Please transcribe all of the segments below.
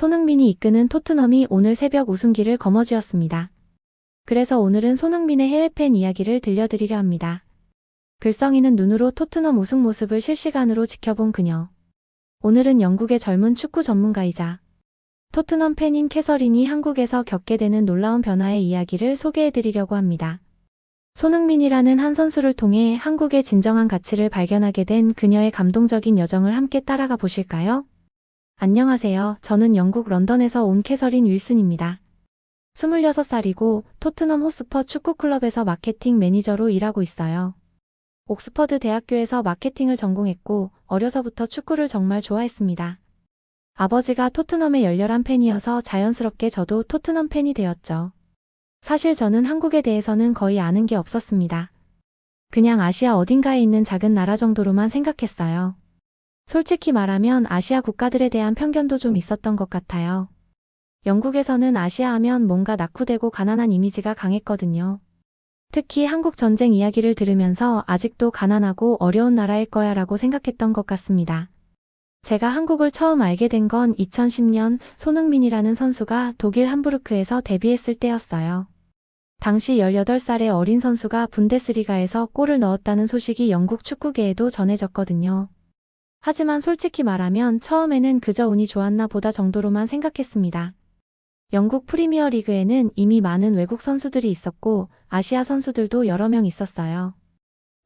손흥민이 이끄는 토트넘이 오늘 새벽 우승기를 거머쥐었습니다. 그래서 오늘은 손흥민의 해외팬 이야기를 들려드리려 합니다. 글썽이는 눈으로 토트넘 우승 모습을 실시간으로 지켜본 그녀. 오늘은 영국의 젊은 축구 전문가이자 토트넘 팬인 캐서린이 한국에서 겪게 되는 놀라운 변화의 이야기를 소개해드리려고 합니다. 손흥민이라는 한 선수를 통해 한국의 진정한 가치를 발견하게 된 그녀의 감동적인 여정을 함께 따라가 보실까요? 안녕하세요. 저는 영국 런던에서 온 캐서린 윌슨입니다. 26살이고 토트넘 호스퍼 축구클럽에서 마케팅 매니저로 일하고 있어요. 옥스퍼드 대학교에서 마케팅을 전공했고 어려서부터 축구를 정말 좋아했습니다. 아버지가 토트넘의 열렬한 팬이어서 자연스럽게 저도 토트넘 팬이 되었죠. 사실 저는 한국에 대해서는 거의 아는 게 없었습니다. 그냥 아시아 어딘가에 있는 작은 나라 정도로만 생각했어요. 솔직히 말하면 아시아 국가들에 대한 편견도 좀 있었던 것 같아요. 영국에서는 아시아 하면 뭔가 낙후되고 가난한 이미지가 강했거든요. 특히 한국 전쟁 이야기를 들으면서 아직도 가난하고 어려운 나라일 거야 라고 생각했던 것 같습니다. 제가 한국을 처음 알게 된 건 2010년 손흥민이라는 선수가 독일 함부르크에서 데뷔했을 때였어요. 당시 18살의 어린 선수가 분데스리가에서 골을 넣었다는 소식이 영국 축구계에도 전해졌거든요. 하지만 솔직히 말하면 처음에는 그저 운이 좋았나 보다 정도로만 생각했습니다. 영국 프리미어 리그에는 이미 많은 외국 선수들이 있었고 아시아 선수들도 여러 명 있었어요.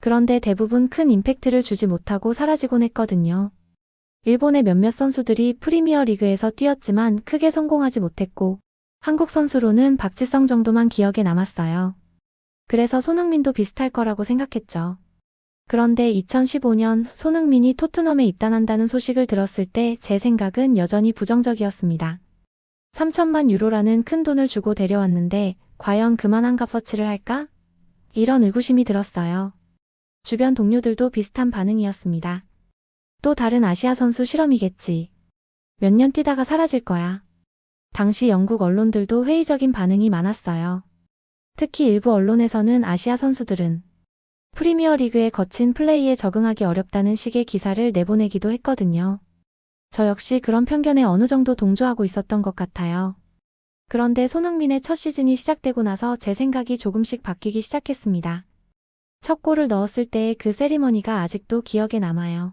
그런데 대부분 큰 임팩트를 주지 못하고 사라지곤 했거든요. 일본의 몇몇 선수들이 프리미어 리그에서 뛰었지만 크게 성공하지 못했고 한국 선수로는 박지성 정도만 기억에 남았어요. 그래서 손흥민도 비슷할 거라고 생각했죠. 그런데 2015년 손흥민이 토트넘에 입단한다는 소식을 들었을 때 제 생각은 여전히 부정적이었습니다. 3천만 유로라는 큰 돈을 주고 데려왔는데 과연 그만한 값어치를 할까? 이런 의구심이 들었어요. 주변 동료들도 비슷한 반응이었습니다. 또 다른 아시아 선수 실험이겠지. 몇 년 뛰다가 사라질 거야. 당시 영국 언론들도 회의적인 반응이 많았어요. 특히 일부 언론에서는 아시아 선수들은 프리미어 리그의 거친 플레이에 적응하기 어렵다는 식의 기사를 내보내기도 했거든요. 저 역시 그런 편견에 어느 정도 동조하고 있었던 것 같아요. 그런데 손흥민의 첫 시즌이 시작되고 나서 제 생각이 조금씩 바뀌기 시작했습니다. 첫 골을 넣었을 때의 그 세리머니가 아직도 기억에 남아요.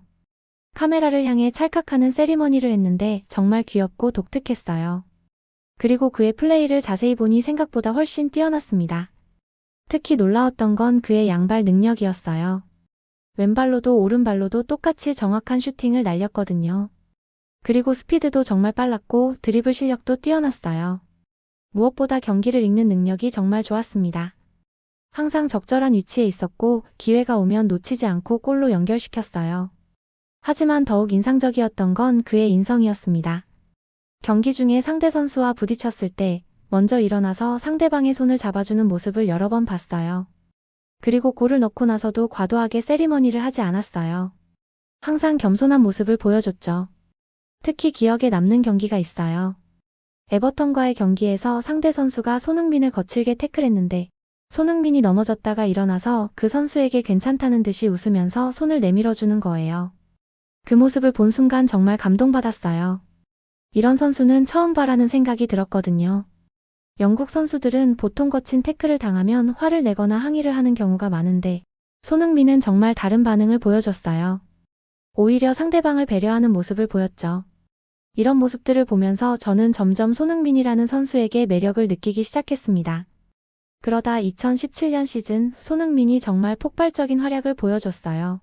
카메라를 향해 찰칵하는 세리머니를 했는데 정말 귀엽고 독특했어요. 그리고 그의 플레이를 자세히 보니 생각보다 훨씬 뛰어났습니다. 특히 놀라웠던 건 그의 양발 능력이었어요. 왼발로도 오른발로도 똑같이 정확한 슈팅을 날렸거든요. 그리고 스피드도 정말 빨랐고 드리블 실력도 뛰어났어요. 무엇보다 경기를 읽는 능력이 정말 좋았습니다. 항상 적절한 위치에 있었고 기회가 오면 놓치지 않고 골로 연결시켰어요. 하지만 더욱 인상적이었던 건 그의 인성이었습니다. 경기 중에 상대 선수와 부딪혔을 때 먼저 일어나서 상대방의 손을 잡아주는 모습을 여러 번 봤어요. 그리고 골을 넣고 나서도 과도하게 세리머니를 하지 않았어요. 항상 겸손한 모습을 보여줬죠. 특히 기억에 남는 경기가 있어요. 에버턴과의 경기에서 상대 선수가 손흥민을 거칠게 태클했는데 손흥민이 넘어졌다가 일어나서 그 선수에게 괜찮다는 듯이 웃으면서 손을 내밀어주는 거예요. 그 모습을 본 순간 정말 감동받았어요. 이런 선수는 처음 봐라는 생각이 들었거든요. 영국 선수들은 보통 거친 태클을 당하면 화를 내거나 항의를 하는 경우가 많은데 손흥민은 정말 다른 반응을 보여줬어요. 오히려 상대방을 배려하는 모습을 보였죠. 이런 모습들을 보면서 저는 점점 손흥민이라는 선수에게 매력을 느끼기 시작했습니다. 그러다 2017년 시즌 손흥민이 정말 폭발적인 활약을 보여줬어요.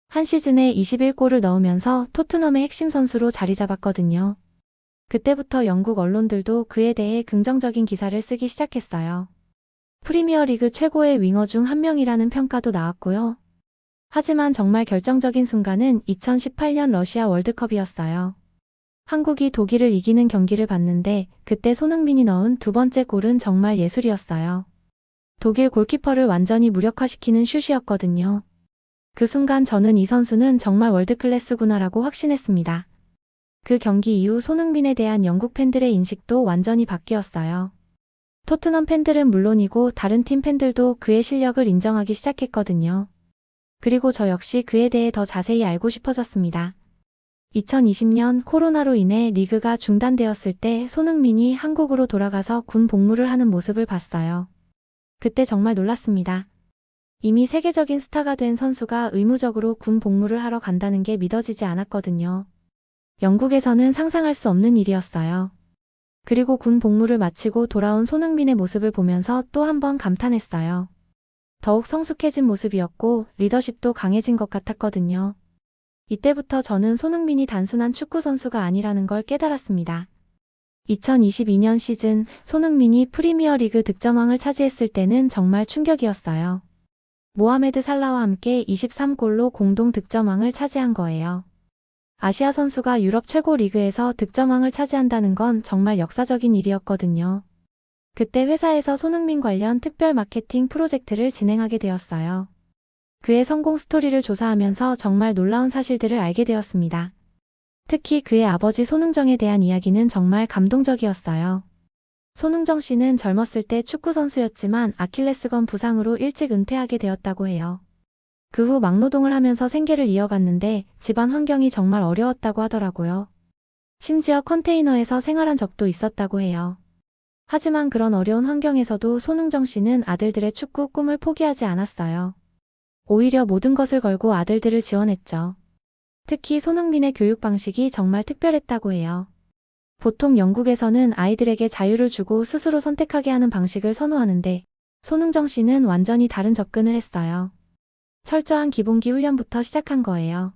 한 시즌에 21골을 넣으면서 토트넘의 핵심 선수로 자리 잡았거든요. 그때부터 영국 언론들도 그에 대해 긍정적인 기사를 쓰기 시작했어요. 프리미어리그 최고의 윙어 중 한 명이라는 평가도 나왔고요. 하지만 정말 결정적인 순간은 2018년 러시아 월드컵이었어요. 한국이 독일을 이기는 경기를 봤는데 그때 손흥민이 넣은 두 번째 골은 정말 예술이었어요. 독일 골키퍼를 완전히 무력화시키는 슛이었거든요. 그 순간 저는 이 선수는 정말 월드클래스구나라고 확신했습니다. 그 경기 이후 손흥민에 대한 영국 팬들의 인식도 완전히 바뀌었어요. 토트넘 팬들은 물론이고 다른 팀 팬들도 그의 실력을 인정하기 시작했거든요. 그리고 저 역시 그에 대해 더 자세히 알고 싶어졌습니다. 2020년 코로나로 인해 리그가 중단되었을 때 손흥민이 한국으로 돌아가서 군 복무를 하는 모습을 봤어요. 그때 정말 놀랐습니다. 이미 세계적인 스타가 된 선수가 의무적으로 군 복무를 하러 간다는 게 믿어지지 않았거든요. 영국에서는 상상할 수 없는 일이었어요. 그리고 군 복무를 마치고 돌아온 손흥민의 모습을 보면서 또 한 번 감탄했어요. 더욱 성숙해진 모습이었고 리더십도 강해진 것 같았거든요. 이때부터 저는 손흥민이 단순한 축구 선수가 아니라는 걸 깨달았습니다. 2022년 시즌 손흥민이 프리미어리그 득점왕을 차지했을 때는 정말 충격이었어요. 모하메드 살라와 함께 23골로 공동 득점왕을 차지한 거예요. 아시아 선수가 유럽 최고 리그에서 득점왕을 차지한다는 건 정말 역사적인 일이었거든요. 그때 회사에서 손흥민 관련 특별 마케팅 프로젝트를 진행하게 되었어요. 그의 성공 스토리를 조사하면서 정말 놀라운 사실들을 알게 되었습니다. 특히 그의 아버지 손흥정에 대한 이야기는 정말 감동적이었어요. 손흥정 씨는 젊었을 때 축구 선수였지만 아킬레스건 부상으로 일찍 은퇴하게 되었다고 해요. 그 후 막노동을 하면서 생계를 이어갔는데 집안 환경이 정말 어려웠다고 하더라고요. 심지어 컨테이너에서 생활한 적도 있었다고 해요. 하지만 그런 어려운 환경에서도 손흥정 씨는 아들들의 축구 꿈을 포기하지 않았어요. 오히려 모든 것을 걸고 아들들을 지원했죠. 특히 손흥민의 교육 방식이 정말 특별했다고 해요. 보통 영국에서는 아이들에게 자유를 주고 스스로 선택하게 하는 방식을 선호하는데 손흥정 씨는 완전히 다른 접근을 했어요. 철저한 기본기 훈련부터 시작한 거예요.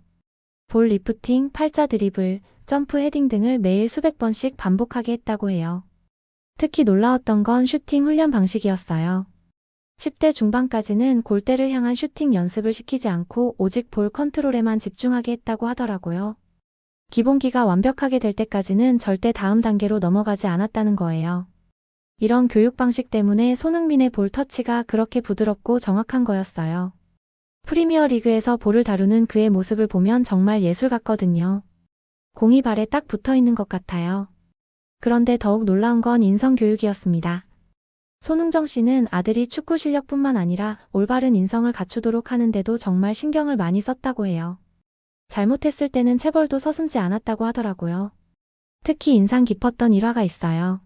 볼 리프팅, 팔자 드리블, 점프 헤딩 등을 매일 수백 번씩 반복하게 했다고 해요. 특히 놀라웠던 건 슈팅 훈련 방식이었어요. 10대 중반까지는 골대를 향한 슈팅 연습을 시키지 않고 오직 볼 컨트롤에만 집중하게 했다고 하더라고요. 기본기가 완벽하게 될 때까지는 절대 다음 단계로 넘어가지 않았다는 거예요. 이런 교육 방식 때문에 손흥민의 볼 터치가 그렇게 부드럽고 정확한 거였어요. 프리미어 리그에서 볼을 다루는 그의 모습을 보면 정말 예술 같거든요. 공이 발에 딱 붙어 있는 것 같아요. 그런데 더욱 놀라운 건 인성 교육이었습니다. 손흥정 씨는 아들이 축구 실력뿐만 아니라 올바른 인성을 갖추도록 하는데도 정말 신경을 많이 썼다고 해요. 잘못했을 때는 체벌도 서슴지 않았다고 하더라고요. 특히 인상 깊었던 일화가 있어요.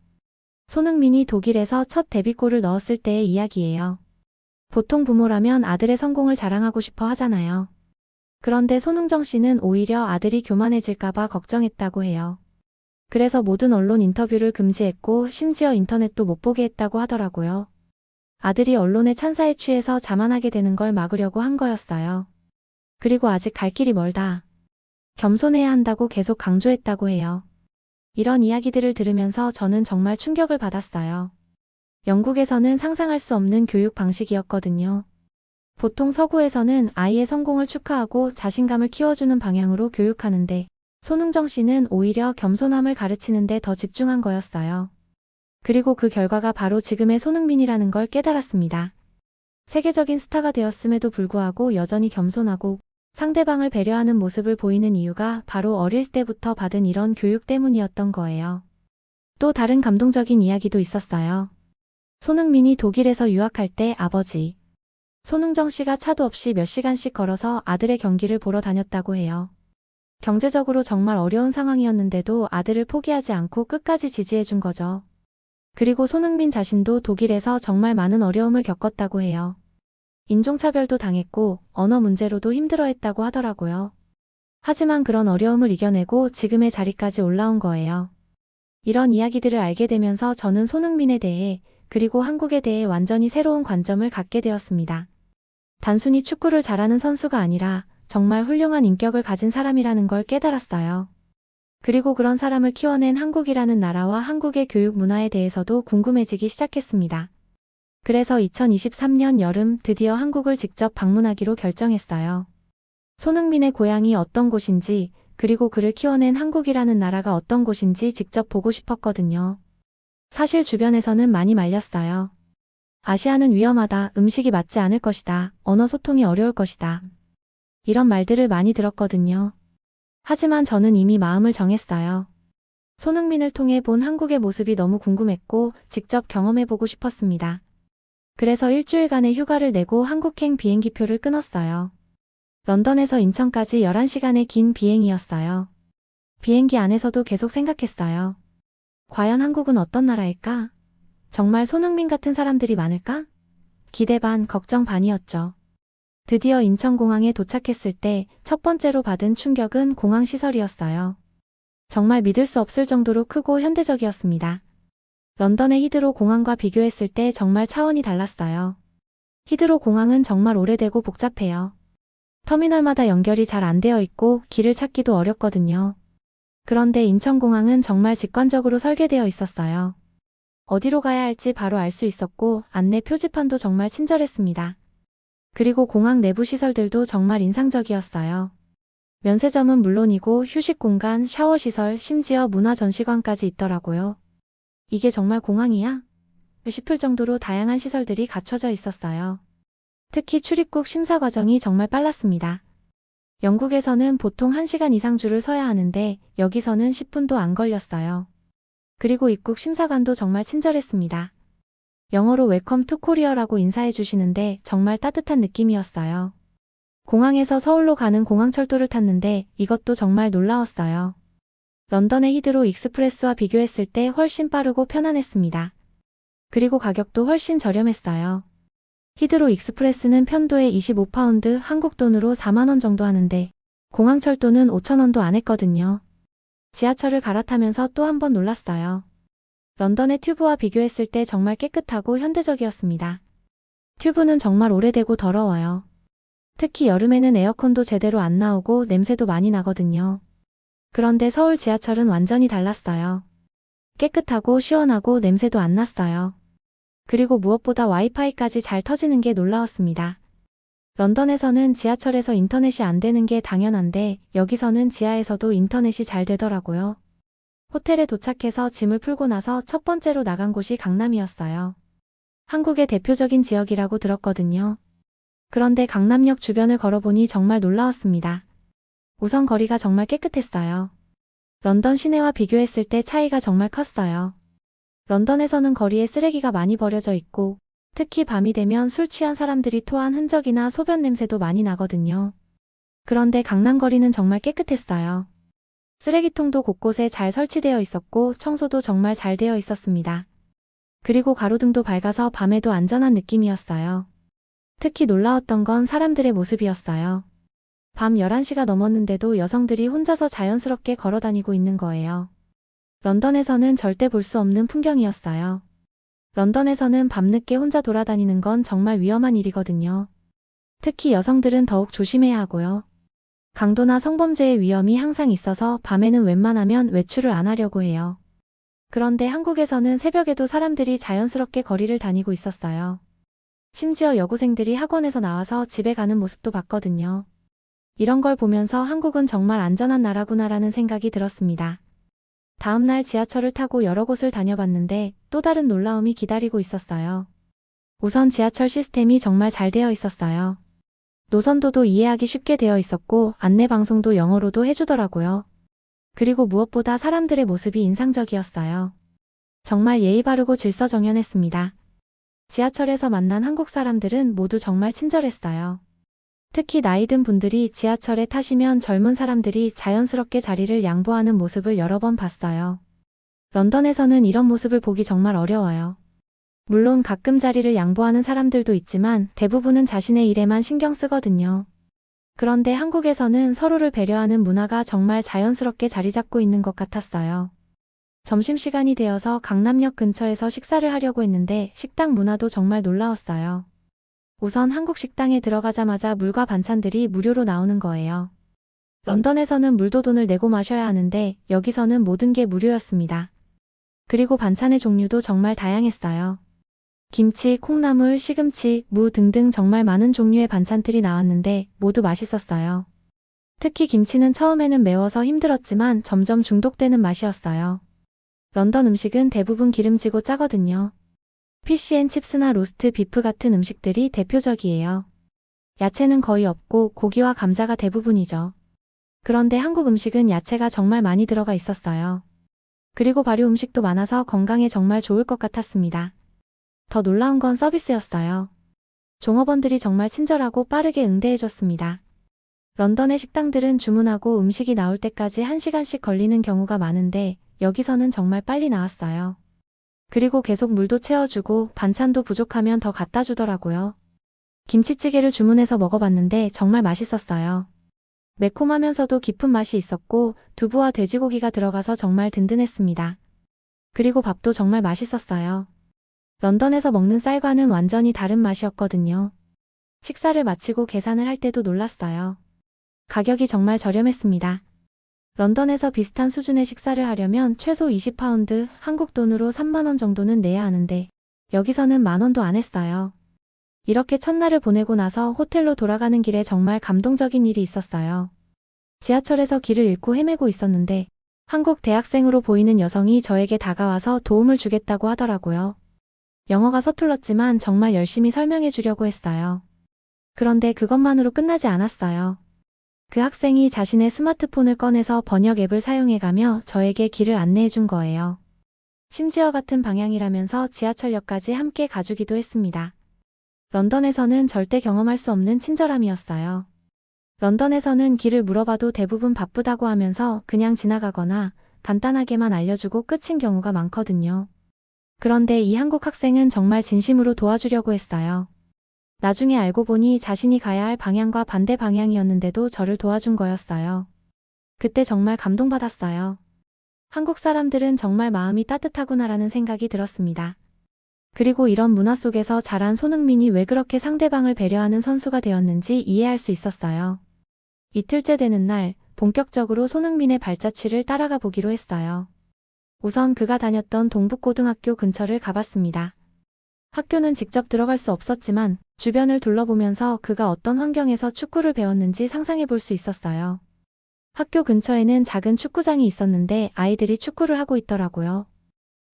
손흥민이 독일에서 첫 데뷔골을 넣었을 때의 이야기예요. 보통 부모라면 아들의 성공을 자랑하고 싶어 하잖아요. 그런데 손흥정 씨는 오히려 아들이 교만해질까봐 걱정했다고 해요. 그래서 모든 언론 인터뷰를 금지했고 심지어 인터넷도 못 보게 했다고 하더라고요. 아들이 언론의 찬사에 취해서 자만하게 되는 걸 막으려고 한 거였어요. 그리고 아직 갈 길이 멀다. 겸손해야 한다고 계속 강조했다고 해요. 이런 이야기들을 들으면서 저는 정말 충격을 받았어요. 영국에서는 상상할 수 없는 교육 방식이었거든요. 보통 서구에서는 아이의 성공을 축하하고 자신감을 키워주는 방향으로 교육하는데 손흥정 씨는 오히려 겸손함을 가르치는 데 더 집중한 거였어요. 그리고 그 결과가 바로 지금의 손흥민이라는 걸 깨달았습니다. 세계적인 스타가 되었음에도 불구하고 여전히 겸손하고 상대방을 배려하는 모습을 보이는 이유가 바로 어릴 때부터 받은 이런 교육 때문이었던 거예요. 또 다른 감동적인 이야기도 있었어요. 손흥민이 독일에서 유학할 때 아버지 손흥정 씨가 차도 없이 몇 시간씩 걸어서 아들의 경기를 보러 다녔다고 해요. 경제적으로 정말 어려운 상황이었는데도 아들을 포기하지 않고 끝까지 지지해준 거죠. 그리고 손흥민 자신도 독일에서 정말 많은 어려움을 겪었다고 해요. 인종차별도 당했고 언어 문제로도 힘들어했다고 하더라고요. 하지만 그런 어려움을 이겨내고 지금의 자리까지 올라온 거예요. 이런 이야기들을 알게 되면서 저는 손흥민에 대해 그리고 한국에 대해 완전히 새로운 관점을 갖게 되었습니다. 단순히 축구를 잘하는 선수가 아니라 정말 훌륭한 인격을 가진 사람이라는 걸 깨달았어요. 그리고 그런 사람을 키워낸 한국이라는 나라와 한국의 교육 문화에 대해서도 궁금해지기 시작했습니다. 그래서 2023년 여름 드디어 한국을 직접 방문하기로 결정했어요. 손흥민의 고향이 어떤 곳인지 그리고 그를 키워낸 한국이라는 나라가 어떤 곳인지 직접 보고 싶었거든요. 사실 주변에서는 많이 말렸어요. 아시아는 위험하다, 음식이 맞지 않을 것이다, 언어 소통이 어려울 것이다. 이런 말들을 많이 들었거든요. 하지만 저는 이미 마음을 정했어요. 손흥민을 통해 본 한국의 모습이 너무 궁금했고 직접 경험해보고 싶었습니다. 그래서 일주일간의 휴가를 내고 한국행 비행기표를 끊었어요. 런던에서 인천까지 11시간의 긴 비행이었어요. 비행기 안에서도 계속 생각했어요. 과연 한국은 어떤 나라일까? 정말 손흥민 같은 사람들이 많을까? 기대 반, 걱정 반이었죠. 드디어 인천공항에 도착했을 때 첫 번째로 받은 충격은 공항 시설이었어요. 정말 믿을 수 없을 정도로 크고 현대적이었습니다. 런던의 히드로 공항과 비교했을 때 정말 차원이 달랐어요. 히드로 공항은 정말 오래되고 복잡해요. 터미널마다 연결이 잘 안 되어 있고 길을 찾기도 어렵거든요. 그런데 인천공항은 정말 직관적으로 설계되어 있었어요. 어디로 가야 할지 바로 알 수 있었고 안내 표지판도 정말 친절했습니다. 그리고 공항 내부 시설들도 정말 인상적이었어요. 면세점은 물론이고 휴식 공간, 샤워 시설, 심지어 문화 전시관까지 있더라고요. 이게 정말 공항이야? 싶을 정도로 다양한 시설들이 갖춰져 있었어요. 특히 출입국 심사 과정이 정말 빨랐습니다. 영국에서는 보통 1시간 이상 줄을 서야 하는데 여기서는 10분도 안 걸렸어요. 그리고 입국 심사관도 정말 친절했습니다. 영어로 웰컴 투 코리어라고 인사해 주시는데 정말 따뜻한 느낌이었어요. 공항에서 서울로 가는 공항철도를 탔는데 이것도 정말 놀라웠어요. 런던의 히드로 익스프레스와 비교했을 때 훨씬 빠르고 편안했습니다. 그리고 가격도 훨씬 저렴했어요. 히드로 익스프레스는 편도에 25파운드 한국 돈으로 4만 원 정도 하는데 공항철도는 5천 원도 안 했거든요. 지하철을 갈아타면서 또 한 번 놀랐어요. 런던의 튜브와 비교했을 때 정말 깨끗하고 현대적이었습니다. 튜브는 정말 오래되고 더러워요. 특히 여름에는 에어컨도 제대로 안 나오고 냄새도 많이 나거든요. 그런데 서울 지하철은 완전히 달랐어요. 깨끗하고 시원하고 냄새도 안 났어요. 그리고 무엇보다 와이파이까지 잘 터지는 게 놀라웠습니다. 런던에서는 지하철에서 인터넷이 안 되는 게 당연한데 여기서는 지하에서도 인터넷이 잘 되더라고요. 호텔에 도착해서 짐을 풀고 나서 첫 번째로 나간 곳이 강남이었어요. 한국의 대표적인 지역이라고 들었거든요. 그런데 강남역 주변을 걸어보니 정말 놀라웠습니다. 우선 거리가 정말 깨끗했어요. 런던 시내와 비교했을 때 차이가 정말 컸어요. 런던에서는 거리에 쓰레기가 많이 버려져 있고 특히 밤이 되면 술 취한 사람들이 토한 흔적이나 소변 냄새도 많이 나거든요. 그런데 강남 거리는 정말 깨끗했어요. 쓰레기통도 곳곳에 잘 설치되어 있었고 청소도 정말 잘 되어 있었습니다. 그리고 가로등도 밝아서 밤에도 안전한 느낌이었어요. 특히 놀라웠던 건 사람들의 모습이었어요. 밤 11시가 넘었는데도 여성들이 혼자서 자연스럽게 걸어 다니고 있는 거예요. 런던에서는 절대 볼 수 없는 풍경이었어요. 런던에서는 밤늦게 혼자 돌아다니는 건 정말 위험한 일이거든요. 특히 여성들은 더욱 조심해야 하고요. 강도나 성범죄의 위험이 항상 있어서 밤에는 웬만하면 외출을 안 하려고 해요. 그런데 한국에서는 새벽에도 사람들이 자연스럽게 거리를 다니고 있었어요. 심지어 여고생들이 학원에서 나와서 집에 가는 모습도 봤거든요. 이런 걸 보면서 한국은 정말 안전한 나라구나라는 생각이 들었습니다. 다음날 지하철을 타고 여러 곳을 다녀봤는데 또 다른 놀라움이 기다리고 있었어요. 우선 지하철 시스템이 정말 잘 되어 있었어요. 노선도도 이해하기 쉽게 되어 있었고 안내 방송도 영어로도 해주더라고요. 그리고 무엇보다 사람들의 모습이 인상적이었어요. 정말 예의 바르고 질서정연했습니다. 지하철에서 만난 한국 사람들은 모두 정말 친절했어요. 특히 나이 든 분들이 지하철에 타시면 젊은 사람들이 자연스럽게 자리를 양보하는 모습을 여러 번 봤어요. 런던에서는 이런 모습을 보기 정말 어려워요. 물론 가끔 자리를 양보하는 사람들도 있지만 대부분은 자신의 일에만 신경 쓰거든요. 그런데 한국에서는 서로를 배려하는 문화가 정말 자연스럽게 자리 잡고 있는 것 같았어요. 점심시간이 되어서 강남역 근처에서 식사를 하려고 했는데 식당 문화도 정말 놀라웠어요. 우선 한국 식당에 들어가자마자 물과 반찬들이 무료로 나오는 거예요. 런던에서는 물도 돈을 내고 마셔야 하는데 여기서는 모든 게 무료였습니다. 그리고 반찬의 종류도 정말 다양했어요. 김치, 콩나물, 시금치, 무 등등 정말 많은 종류의 반찬들이 나왔는데 모두 맛있었어요. 특히 김치는 처음에는 매워서 힘들었지만 점점 중독되는 맛이었어요. 런던 음식은 대부분 기름지고 짜거든요. 피쉬앤칩스나 로스트 비프 같은 음식들이 대표적이에요. 야채는 거의 없고 고기와 감자가 대부분이죠. 그런데 한국 음식은 야채가 정말 많이 들어가 있었어요. 그리고 발효 음식도 많아서 건강에 정말 좋을 것 같았습니다. 더 놀라운 건 서비스였어요. 종업원들이 정말 친절하고 빠르게 응대해줬습니다. 런던의 식당들은 주문하고 음식이 나올 때까지 1시간씩 걸리는 경우가 많은데 여기서는 정말 빨리 나왔어요. 그리고 계속 물도 채워주고 반찬도 부족하면 더 갖다 주더라고요. 김치찌개를 주문해서 먹어봤는데 정말 맛있었어요. 매콤하면서도 깊은 맛이 있었고 두부와 돼지고기가 들어가서 정말 든든했습니다. 그리고 밥도 정말 맛있었어요. 런던에서 먹는 쌀과는 완전히 다른 맛이었거든요. 식사를 마치고 계산을 할 때도 놀랐어요. 가격이 정말 저렴했습니다. 런던에서 비슷한 수준의 식사를 하려면 최소 20파운드, 한국 돈으로 3만 원 정도는 내야 하는데 여기서는 10,000원도 안 했어요. 이렇게 첫날을 보내고 나서 호텔로 돌아가는 길에 정말 감동적인 일이 있었어요. 지하철에서 길을 잃고 헤매고 있었는데 한국 대학생으로 보이는 여성이 저에게 다가와서 도움을 주겠다고 하더라고요. 영어가 서툴렀지만 정말 열심히 설명해 주려고 했어요. 그런데 그것만으로 끝나지 않았어요. 그 학생이 자신의 스마트폰을 꺼내서 번역 앱을 사용해가며 저에게 길을 안내해 준 거예요. 심지어 같은 방향이라면서 지하철역까지 함께 가주기도 했습니다. 런던에서는 절대 경험할 수 없는 친절함이었어요. 런던에서는 길을 물어봐도 대부분 바쁘다고 하면서 그냥 지나가거나 간단하게만 알려주고 끝인 경우가 많거든요. 그런데 이 한국 학생은 정말 진심으로 도와주려고 했어요. 나중에 알고 보니 자신이 가야 할 방향과 반대 방향이었는데도 저를 도와준 거였어요. 그때 정말 감동받았어요. 한국 사람들은 정말 마음이 따뜻하구나라는 생각이 들었습니다. 그리고 이런 문화 속에서 자란 손흥민이 왜 그렇게 상대방을 배려하는 선수가 되었는지 이해할 수 있었어요. 이틀째 되는 날, 본격적으로 손흥민의 발자취를 따라가 보기로 했어요. 우선 그가 다녔던 동북고등학교 근처를 가봤습니다. 학교는 직접 들어갈 수 없었지만 주변을 둘러보면서 그가 어떤 환경에서 축구를 배웠는지 상상해 볼 수 있었어요. 학교 근처에는 작은 축구장이 있었는데 아이들이 축구를 하고 있더라고요.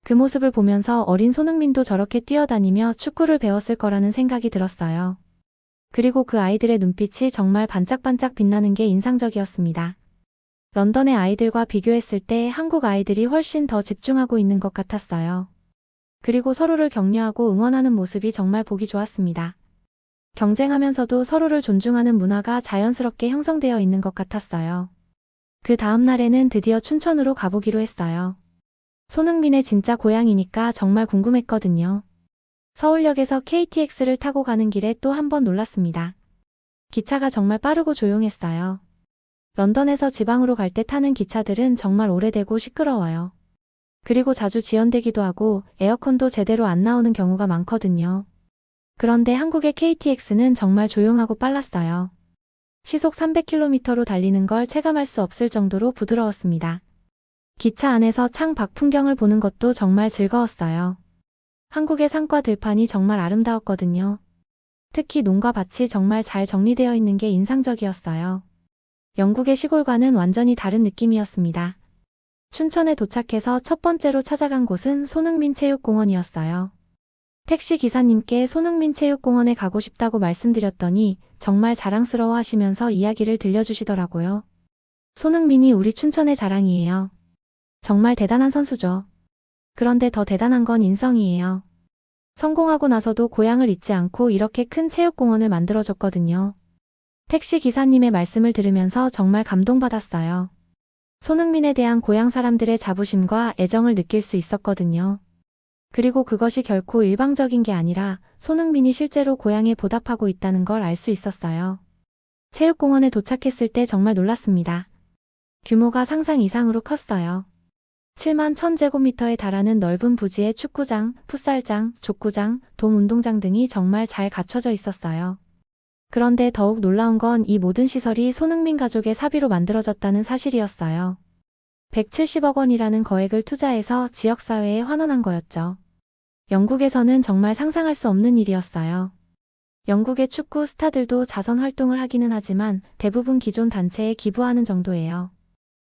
그 모습을 보면서 어린 손흥민도 저렇게 뛰어다니며 축구를 배웠을 거라는 생각이 들었어요. 그리고 그 아이들의 눈빛이 정말 반짝반짝 빛나는 게 인상적이었습니다. 런던의 아이들과 비교했을 때 한국 아이들이 훨씬 더 집중하고 있는 것 같았어요. 그리고 서로를 격려하고 응원하는 모습이 정말 보기 좋았습니다. 경쟁하면서도 서로를 존중하는 문화가 자연스럽게 형성되어 있는 것 같았어요. 그 다음 날에는 드디어 춘천으로 가보기로 했어요. 손흥민의 진짜 고향이니까 정말 궁금했거든요. 서울역에서 KTX를 타고 가는 길에 또 한 번 놀랐습니다. 기차가 정말 빠르고 조용했어요. 런던에서 지방으로 갈 때 타는 기차들은 정말 오래되고 시끄러워요. 그리고 자주 지연되기도 하고 에어컨도 제대로 안 나오는 경우가 많거든요. 그런데 한국의 KTX는 정말 조용하고 빨랐어요. 시속 300km로 달리는 걸 체감할 수 없을 정도로 부드러웠습니다. 기차 안에서 창 밖 풍경을 보는 것도 정말 즐거웠어요. 한국의 산과 들판이 정말 아름다웠거든요. 특히 논과 밭이 정말 잘 정리되어 있는 게 인상적이었어요. 영국의 시골과는 완전히 다른 느낌이었습니다. 춘천에 도착해서 첫 번째로 찾아간 곳은 손흥민 체육공원이었어요. 택시 기사님께 손흥민 체육공원에 가고 싶다고 말씀드렸더니 정말 자랑스러워 하시면서 이야기를 들려주시더라고요. 손흥민이 우리 춘천의 자랑이에요. 정말 대단한 선수죠. 그런데 더 대단한 건 인성이에요. 성공하고 나서도 고향을 잊지 않고 이렇게 큰 체육공원을 만들어줬거든요. 택시 기사님의 말씀을 들으면서 정말 감동받았어요. 손흥민에 대한 고향 사람들의 자부심과 애정을 느낄 수 있었거든요. 그리고 그것이 결코 일방적인 게 아니라 손흥민이 실제로 고향에 보답하고 있다는 걸 알 수 있었어요. 체육공원에 도착했을 때 정말 놀랐습니다. 규모가 상상 이상으로 컸어요. 7만 1000제곱미터에 달하는 넓은 부지에 축구장, 풋살장, 족구장, 돔운동장 등이 정말 잘 갖춰져 있었어요. 그런데 더욱 놀라운 건 이 모든 시설이 손흥민 가족의 사비로 만들어졌다는 사실이었어요. 170억 원이라는 거액을 투자해서 지역사회에 환원한 거였죠. 영국에서는 정말 상상할 수 없는 일이었어요. 영국의 축구 스타들도 자선 활동을 하기는 하지만 대부분 기존 단체에 기부하는 정도예요.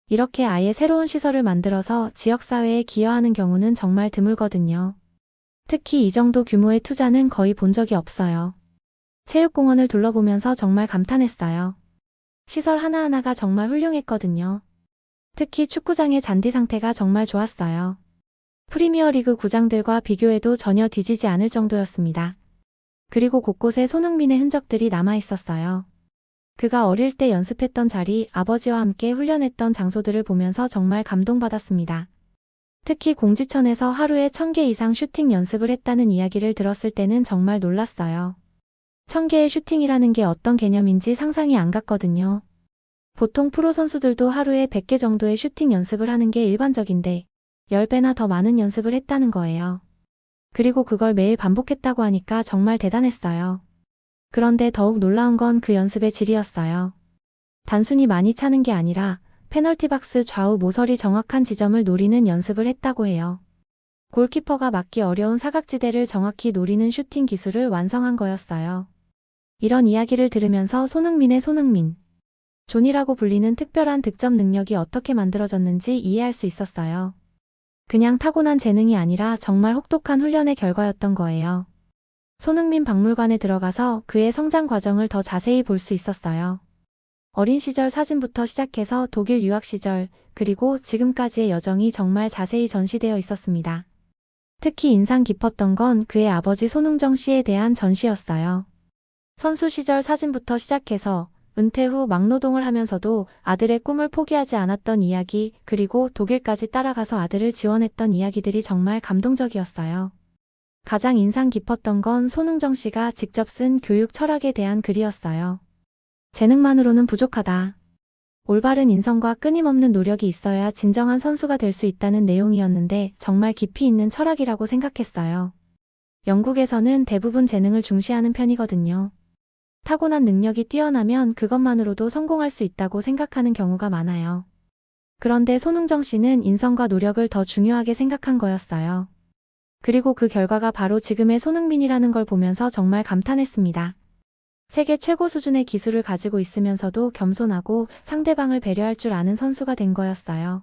이렇게 아예 새로운 시설을 만들어서 지역사회에 기여하는 경우는 정말 드물거든요. 특히 이 정도 규모의 투자는 거의 본 적이 없어요. 체육공원을 둘러보면서 정말 감탄했어요. 시설 하나하나가 정말 훌륭했거든요. 특히 축구장의 잔디 상태가 정말 좋았어요. 프리미어리그 구장들과 비교해도 전혀 뒤지지 않을 정도였습니다. 그리고 곳곳에 손흥민의 흔적들이 남아 있었어요. 그가 어릴 때 연습했던 자리, 아버지와 함께 훈련했던 장소들을 보면서 정말 감동받았습니다. 특히 공지천에서 하루에 1000개 이상 슈팅 연습을 했다는 이야기를 들었을 때는 정말 놀랐어요. 1000개의 슈팅이라는 게 어떤 개념인지 상상이 안 갔거든요. 보통 프로 선수들도 하루에 100개 정도의 슈팅 연습을 하는 게 일반적인데 10배나 더 많은 연습을 했다는 거예요. 그리고 그걸 매일 반복했다고 하니까 정말 대단했어요. 그런데 더욱 놀라운 건 그 연습의 질이었어요. 단순히 많이 차는 게 아니라 페널티 박스 좌우 모서리 정확한 지점을 노리는 연습을 했다고 해요. 골키퍼가 막기 어려운 사각지대를 정확히 노리는 슈팅 기술을 완성한 거였어요. 이런 이야기를 들으면서 손흥민의 손흥민, 존이라고 불리는 특별한 득점 능력이 어떻게 만들어졌는지 이해할 수 있었어요. 그냥 타고난 재능이 아니라 정말 혹독한 훈련의 결과였던 거예요. 손흥민 박물관에 들어가서 그의 성장 과정을 더 자세히 볼 수 있었어요. 어린 시절 사진부터 시작해서 독일 유학 시절, 그리고 지금까지의 여정이 정말 자세히 전시되어 있었습니다. 특히 인상 깊었던 건 그의 아버지 손흥정 씨에 대한 전시였어요. 선수 시절 사진부터 시작해서 은퇴 후 막노동을 하면서도 아들의 꿈을 포기하지 않았던 이야기, 그리고 독일까지 따라가서 아들을 지원했던 이야기들이 정말 감동적이었어요. 가장 인상 깊었던 건 손흥정 씨가 직접 쓴 교육 철학에 대한 글이었어요. 재능만으로는 부족하다. 올바른 인성과 끊임없는 노력이 있어야 진정한 선수가 될 수 있다는 내용이었는데 정말 깊이 있는 철학이라고 생각했어요. 영국에서는 대부분 재능을 중시하는 편이거든요. 타고난 능력이 뛰어나면 그것만으로도 성공할 수 있다고 생각하는 경우가 많아요. 그런데 손흥정 씨는 인성과 노력을 더 중요하게 생각한 거였어요. 그리고 그 결과가 바로 지금의 손흥민이라는 걸 보면서 정말 감탄했습니다. 세계 최고 수준의 기술을 가지고 있으면서도 겸손하고 상대방을 배려할 줄 아는 선수가 된 거였어요.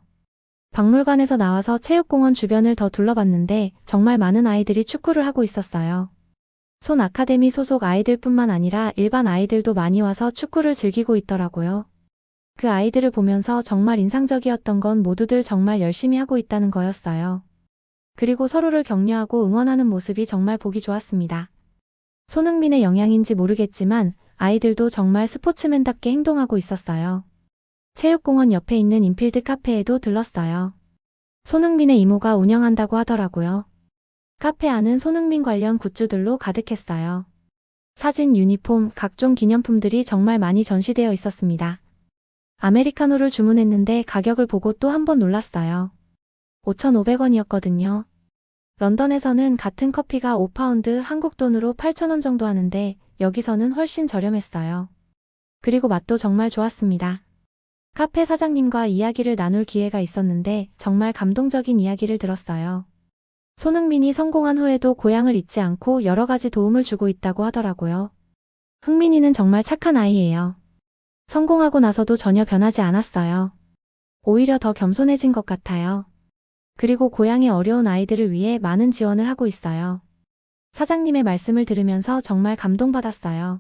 박물관에서 나와서 체육공원 주변을 더 둘러봤는데 정말 많은 아이들이 축구를 하고 있었어요. 손 아카데미 소속 아이들뿐만 아니라 일반 아이들도 많이 와서 축구를 즐기고 있더라고요. 그 아이들을 보면서 정말 인상적이었던 건 모두들 정말 열심히 하고 있다는 거였어요. 그리고 서로를 격려하고 응원하는 모습이 정말 보기 좋았습니다. 손흥민의 영향인지 모르겠지만 아이들도 정말 스포츠맨답게 행동하고 있었어요. 체육공원 옆에 있는 인필드 카페에도 들렀어요. 손흥민의 이모가 운영한다고 하더라고요. 카페 안은 손흥민 관련 굿즈들로 가득했어요. 사진, 유니폼, 각종 기념품들이 정말 많이 전시되어 있었습니다. 아메리카노를 주문했는데 가격을 보고 또 한 번 놀랐어요. 5,500원이었거든요. 런던에서는 같은 커피가 5파운드 한국 돈으로 8,000원 정도 하는데 여기서는 훨씬 저렴했어요. 그리고 맛도 정말 좋았습니다. 카페 사장님과 이야기를 나눌 기회가 있었는데 정말 감동적인 이야기를 들었어요. 손흥민이 성공한 후에도 고향을 잊지 않고 여러 가지 도움을 주고 있다고 하더라고요. 흥민이는 정말 착한 아이예요. 성공하고 나서도 전혀 변하지 않았어요. 오히려 더 겸손해진 것 같아요. 그리고 고향의 어려운 아이들을 위해 많은 지원을 하고 있어요. 사장님의 말씀을 들으면서 정말 감동받았어요.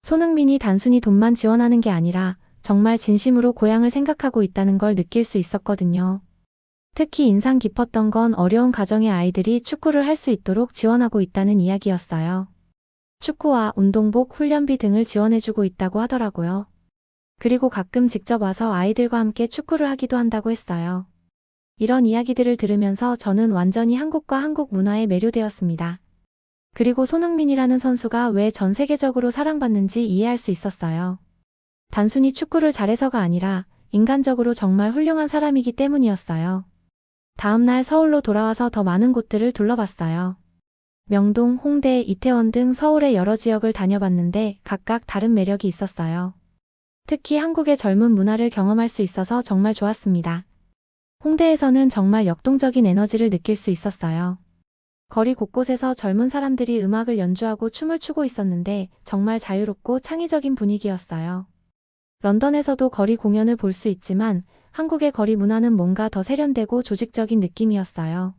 손흥민이 단순히 돈만 지원하는 게 아니라 정말 진심으로 고향을 생각하고 있다는 걸 느낄 수 있었거든요. 특히 인상 깊었던 건 어려운 가정의 아이들이 축구를 할 수 있도록 지원하고 있다는 이야기였어요. 축구와 운동복, 훈련비 등을 지원해주고 있다고 하더라고요. 그리고 가끔 직접 와서 아이들과 함께 축구를 하기도 한다고 했어요. 이런 이야기들을 들으면서 저는 완전히 한국과 한국 문화에 매료되었습니다. 그리고 손흥민이라는 선수가 왜 전 세계적으로 사랑받는지 이해할 수 있었어요. 단순히 축구를 잘해서가 아니라 인간적으로 정말 훌륭한 사람이기 때문이었어요. 다음날 서울로 돌아와서 더 많은 곳들을 둘러봤어요. 명동, 홍대, 이태원 등 서울의 여러 지역을 다녀봤는데 각각 다른 매력이 있었어요. 특히 한국의 젊은 문화를 경험할 수 있어서 정말 좋았습니다. 홍대에서는 정말 역동적인 에너지를 느낄 수 있었어요. 거리 곳곳에서 젊은 사람들이 음악을 연주하고 춤을 추고 있었는데 정말 자유롭고 창의적인 분위기였어요. 런던에서도 거리 공연을 볼 수 있지만 한국의 거리 문화는 뭔가 더 세련되고 조직적인 느낌이었어요.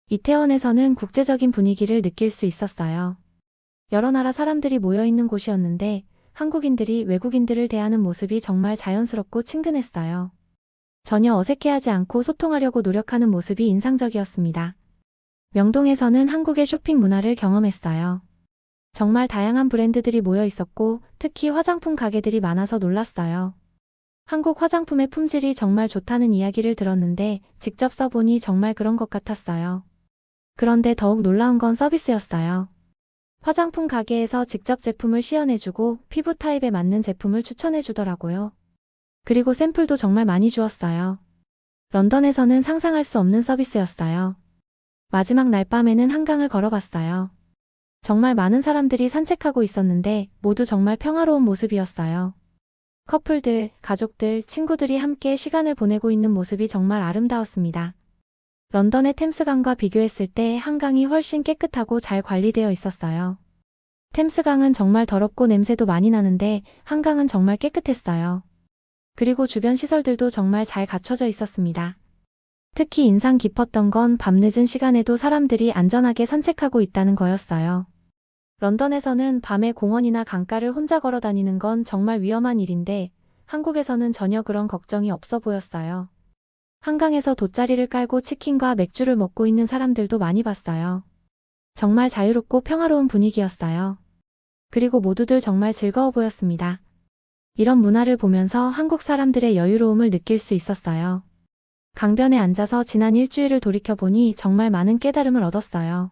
이태원에서는 국제적인 분위기를 느낄 수 있었어요. 여러 나라 사람들이 모여 있는 곳이었는데 한국인들이 외국인들을 대하는 모습이 정말 자연스럽고 친근했어요. 전혀 어색해하지 않고 소통하려고 노력하는 모습이 인상적이었습니다. 명동에서는 한국의 쇼핑 문화를 경험했어요. 정말 다양한 브랜드들이 모여 있었고 특히 화장품 가게들이 많아서 놀랐어요. 한국 화장품의 품질이 정말 좋다는 이야기를 들었는데 직접 써보니 정말 그런 것 같았어요. 그런데 더욱 놀라운 건 서비스였어요. 화장품 가게에서 직접 제품을 시연해주고 피부 타입에 맞는 제품을 추천해주더라고요. 그리고 샘플도 정말 많이 주었어요. 런던에서는 상상할 수 없는 서비스였어요. 마지막 날 밤에는 한강을 걸어봤어요. 정말 많은 사람들이 산책하고 있었는데 모두 정말 평화로운 모습이었어요. 커플들, 가족들, 친구들이 함께 시간을 보내고 있는 모습이 정말 아름다웠습니다. 런던의 템스강과 비교했을 때 한강이 훨씬 깨끗하고 잘 관리되어 있었어요. 템스강은 정말 더럽고 냄새도 많이 나는데 한강은 정말 깨끗했어요. 그리고 주변 시설들도 정말 잘 갖춰져 있었습니다. 특히 인상 깊었던 건 밤늦은 시간에도 사람들이 안전하게 산책하고 있다는 거였어요. 런던에서는 밤에 공원이나 강가를 혼자 걸어 다니는 건 정말 위험한 일인데 한국에서는 전혀 그런 걱정이 없어 보였어요. 한강에서 돗자리를 깔고 치킨과 맥주를 먹고 있는 사람들도 많이 봤어요. 정말 자유롭고 평화로운 분위기였어요. 그리고 모두들 정말 즐거워 보였습니다. 이런 문화를 보면서 한국 사람들의 여유로움을 느낄 수 있었어요. 강변에 앉아서 지난 일주일을 돌이켜보니 정말 많은 깨달음을 얻었어요.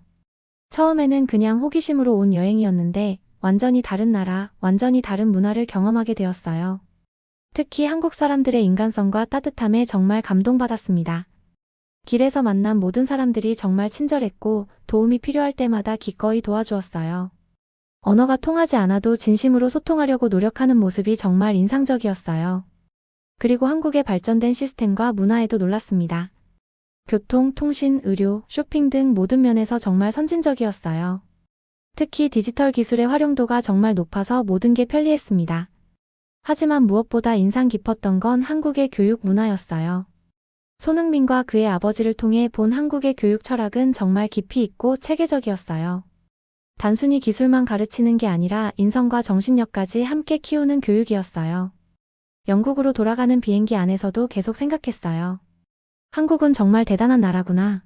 처음에는 그냥 호기심으로 온 여행이었는데 완전히 다른 나라, 완전히 다른 문화를 경험하게 되었어요. 특히 한국 사람들의 인간성과 따뜻함에 정말 감동받았습니다. 길에서 만난 모든 사람들이 정말 친절했고 도움이 필요할 때마다 기꺼이 도와주었어요. 언어가 통하지 않아도 진심으로 소통하려고 노력하는 모습이 정말 인상적이었어요. 그리고 한국의 발전된 시스템과 문화에도 놀랐습니다. 교통, 통신, 의료, 쇼핑 등 모든 면에서 정말 선진적이었어요. 특히 디지털 기술의 활용도가 정말 높아서 모든 게 편리했습니다. 하지만 무엇보다 인상 깊었던 건 한국의 교육 문화였어요. 손흥민과 그의 아버지를 통해 본 한국의 교육 철학은 정말 깊이 있고 체계적이었어요. 단순히 기술만 가르치는 게 아니라 인성과 정신력까지 함께 키우는 교육이었어요. 영국으로 돌아가는 비행기 안에서도 계속 생각했어요. 한국은 정말 대단한 나라구나.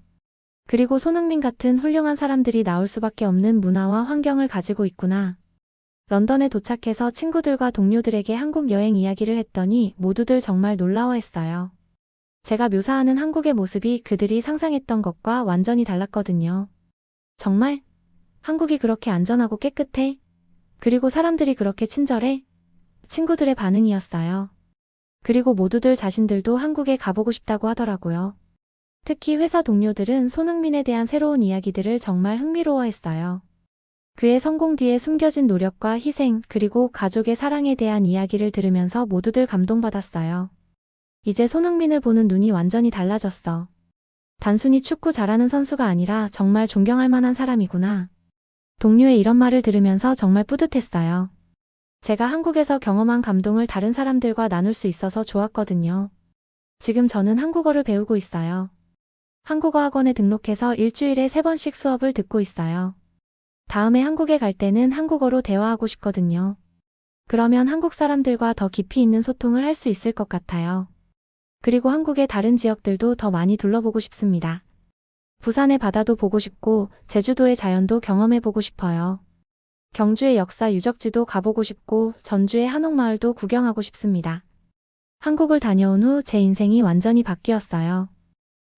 그리고 손흥민 같은 훌륭한 사람들이 나올 수밖에 없는 문화와 환경을 가지고 있구나. 런던에 도착해서 친구들과 동료들에게 한국 여행 이야기를 했더니 모두들 정말 놀라워했어요. 제가 묘사하는 한국의 모습이 그들이 상상했던 것과 완전히 달랐거든요. 정말? 한국이 그렇게 안전하고 깨끗해? 그리고 사람들이 그렇게 친절해? 친구들의 반응이었어요. 그리고 모두들 자신들도 한국에 가보고 싶다고 하더라고요. 특히 회사 동료들은 손흥민에 대한 새로운 이야기들을 정말 흥미로워했어요. 그의 성공 뒤에 숨겨진 노력과 희생, 그리고 가족의 사랑에 대한 이야기를 들으면서 모두들 감동받았어요. 이제 손흥민을 보는 눈이 완전히 달라졌어. 단순히 축구 잘하는 선수가 아니라 정말 존경할 만한 사람이구나. 동료의 이런 말을 들으면서 정말 뿌듯했어요. 제가 한국에서 경험한 감동을 다른 사람들과 나눌 수 있어서 좋았거든요. 지금 저는 한국어를 배우고 있어요. 한국어 학원에 등록해서 일주일에 3번씩 수업을 듣고 있어요. 다음에 한국에 갈 때는 한국어로 대화하고 싶거든요. 그러면 한국 사람들과 더 깊이 있는 소통을 할 수 있을 것 같아요. 그리고 한국의 다른 지역들도 더 많이 둘러보고 싶습니다. 부산의 바다도 보고 싶고 제주도의 자연도 경험해보고 싶어요. 경주의 역사 유적지도 가보고 싶고 전주의 한옥마을도 구경하고 싶습니다. 한국을 다녀온 후 제 인생이 완전히 바뀌었어요.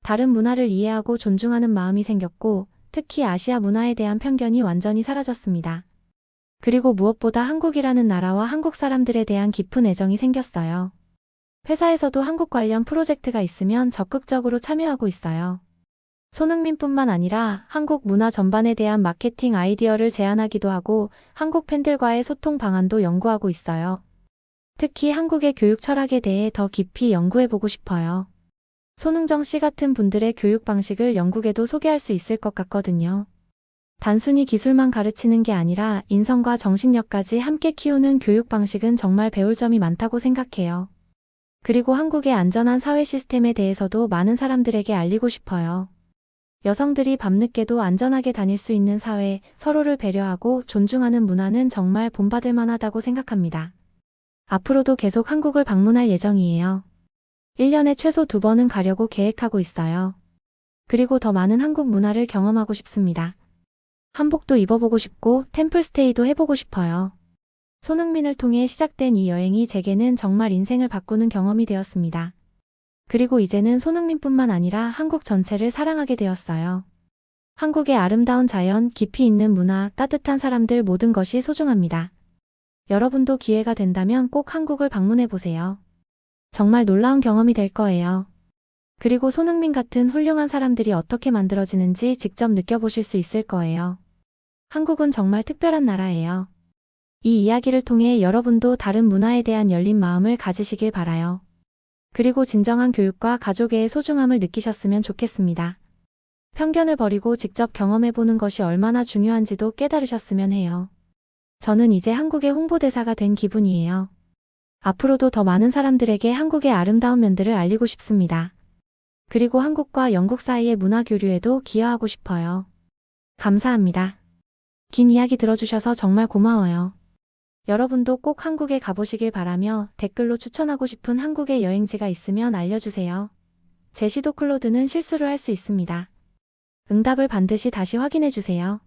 다른 문화를 이해하고 존중하는 마음이 생겼고 특히 아시아 문화에 대한 편견이 완전히 사라졌습니다. 그리고 무엇보다 한국이라는 나라와 한국 사람들에 대한 깊은 애정이 생겼어요. 회사에서도 한국 관련 프로젝트가 있으면 적극적으로 참여하고 있어요. 손흥민뿐만 아니라 한국 문화 전반에 대한 마케팅 아이디어를 제안하기도 하고 한국 팬들과의 소통 방안도 연구하고 있어요. 특히 한국의 교육 철학에 대해 더 깊이 연구해보고 싶어요. 손흥정 씨 같은 분들의 교육 방식을 영국에도 소개할 수 있을 것 같거든요. 단순히 기술만 가르치는 게 아니라 인성과 정신력까지 함께 키우는 교육 방식은 정말 배울 점이 많다고 생각해요. 그리고 한국의 안전한 사회 시스템에 대해서도 많은 사람들에게 알리고 싶어요. 여성들이 밤늦게도 안전하게 다닐 수 있는 사회, 서로를 배려하고 존중하는 문화는 정말 본받을 만하다고 생각합니다. 앞으로도 계속 한국을 방문할 예정이에요. 1년에 최소 2번은 가려고 계획하고 있어요. 그리고 더 많은 한국 문화를 경험하고 싶습니다. 한복도 입어보고 싶고 템플스테이도 해보고 싶어요. 손흥민을 통해 시작된 이 여행이 제게는 정말 인생을 바꾸는 경험이 되었습니다. 그리고 이제는 손흥민뿐만 아니라 한국 전체를 사랑하게 되었어요. 한국의 아름다운 자연, 깊이 있는 문화, 따뜻한 사람들 모든 것이 소중합니다. 여러분도 기회가 된다면 꼭 한국을 방문해 보세요. 정말 놀라운 경험이 될 거예요. 그리고 손흥민 같은 훌륭한 사람들이 어떻게 만들어지는지 직접 느껴보실 수 있을 거예요. 한국은 정말 특별한 나라예요. 이 이야기를 통해 여러분도 다른 문화에 대한 열린 마음을 가지시길 바라요. 그리고 진정한 교육과 가족의 소중함을 느끼셨으면 좋겠습니다. 편견을 버리고 직접 경험해보는 것이 얼마나 중요한지도 깨달으셨으면 해요. 저는 이제 한국의 홍보대사가 된 기분이에요. 앞으로도 더 많은 사람들에게 한국의 아름다운 면들을 알리고 싶습니다. 그리고 한국과 영국 사이의 문화 교류에도 기여하고 싶어요. 감사합니다. 긴 이야기 들어주셔서 정말 고마워요. 여러분도 꼭 한국에 가보시길 바라며 댓글로 추천하고 싶은 한국의 여행지가 있으면 알려주세요. 제시도 클로드는 실수를 할 수 있습니다. 응답을 반드시 다시 확인해주세요.